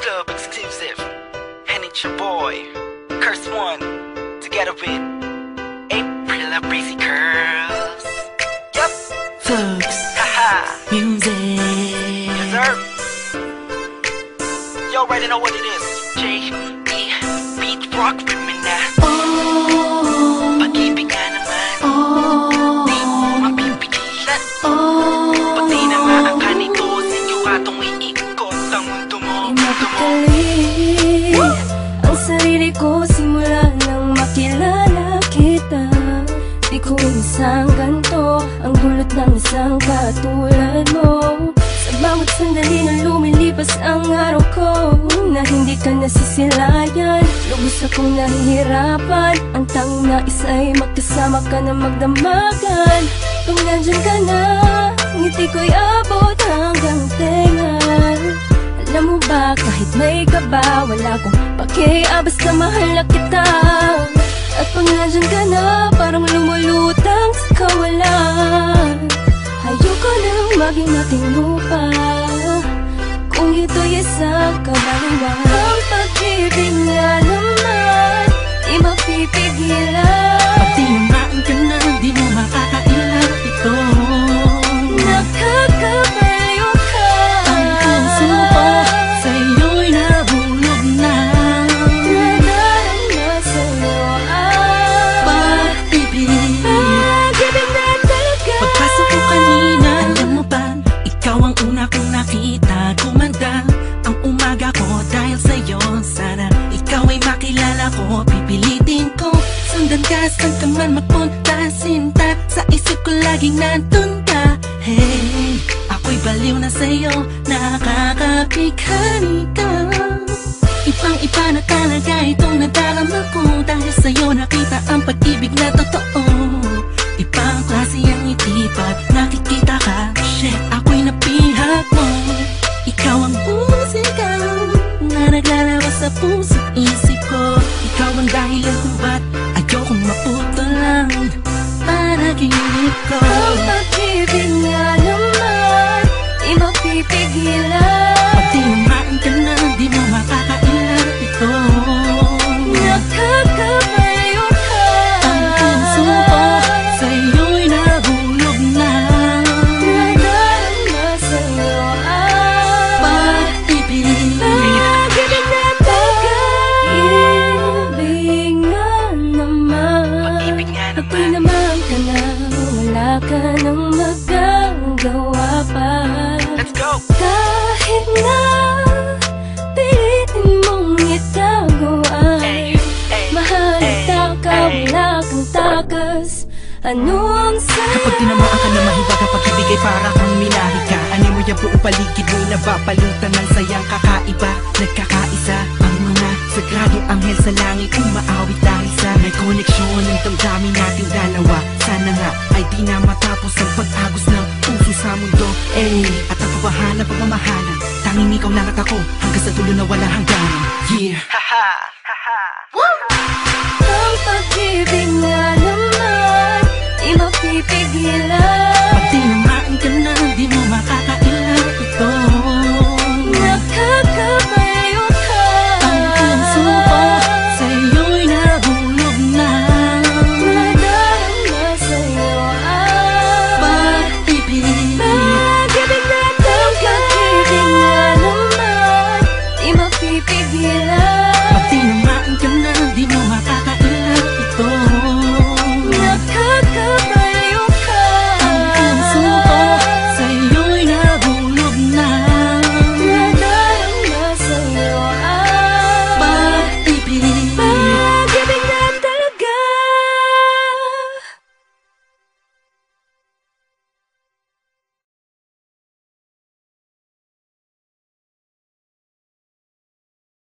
Club exclusive. And it's your boy, Curse One, together with April Breezy Curls. Yup. Folks, Haha. music. Yes, sir. You already know what it is. J.E. Beat Rock with me now. Pag-ibig nga naman. Di mapipigilan. Pag di na maangkan ito, sinyo ka itong iikot ang mundo mo. Mapakali ang sarili ko simula nang makilala kita. Di ko isang ganto ang dulot ng isang katulad mo. Sa bawat sandali na lumilipas ang araw ko, na hindi ka nasisilayan, lubos akong nahihirapan. Ang tanging nais ay magkasama ka na magdamagan. Kung nandyan ka na, ngiti ko'y abot hanggang tenga. Alam mo ba, kahit may kaba, wala kong pakialam, basta mahal na kita. At pag nandyan ka na, parang lumulutang sa kawalan. Ayoko nang maging ating lupa, kung ito'y isang kabaliwan. Ang pag-ibig nga naman, di mapipigilan. Pag tinamaan ka na, di mo makakailan ito. Nakakabayo ka. Ang puso ko sa'yo'y nahulog na. Nadarama sa'yo ang Pag-ibig. pag-ibig na talaga. Pagpasok ko kanina, alam mo ba, ikaw ang una kong nakita. Gumanda ang umaga ko dahil sa'yo. Sana ikaw ay makilala ko, pipilitin ko. Sundan ka, saan ka man magpunta, sinta. Sa isip ko laging nandun ka. Hey, ako'y baliw na sa'yo, nakakapighani ka. Ibang-iba na talaga itong nadarama ko, dahil sa'yo nakita ang pag-ibig na totoo. Ibang klase ang ngiti pag nakikita ka. Shit, ako'y napihak mo. Ikaw ang musika na naglalabas sa puso't isip ko. Ikaw ang dahilan kung ba't ayokong maputulan panaginip ko. Ang pag-ibig nga naman, di mapipigilan. Pag tinamaan ka na, di mo makakailan ito. Nakakabayo ka. Ang puso ko sa'yo'y nahulog na. Nadarama sa'yo ang Pag-ibig. pag-ibig na talaga. Ibig nga naman, Pag-ibig nga pag naman. tinamaan ka na, wala ka nang magagawa pa. Let's go. Kahit na pilitin mong itago ay mahalata ka, wala kang takas. Ano ang Kapag tinamaan ka na mahiwaga, pag-ibig ay para kang minahi ka. Animo yung buong paligid mo'y nabapalutan ng sayang kakaiba. Nagkakaisa ang mga sagradong anghel sa langit, umaawit dahil sa may koneksyon ng damdamin nating dalawa. Sana nga ay di na matapos ang pag-agos ng puso sa mundo. At ang pabahalang pagmamahalan, tanging ikaw lang at ako, hanggang sa dulo na wala hangganan. Yeah. Haha. Haha. ang pag-ibig nga naman, di mapipigilan.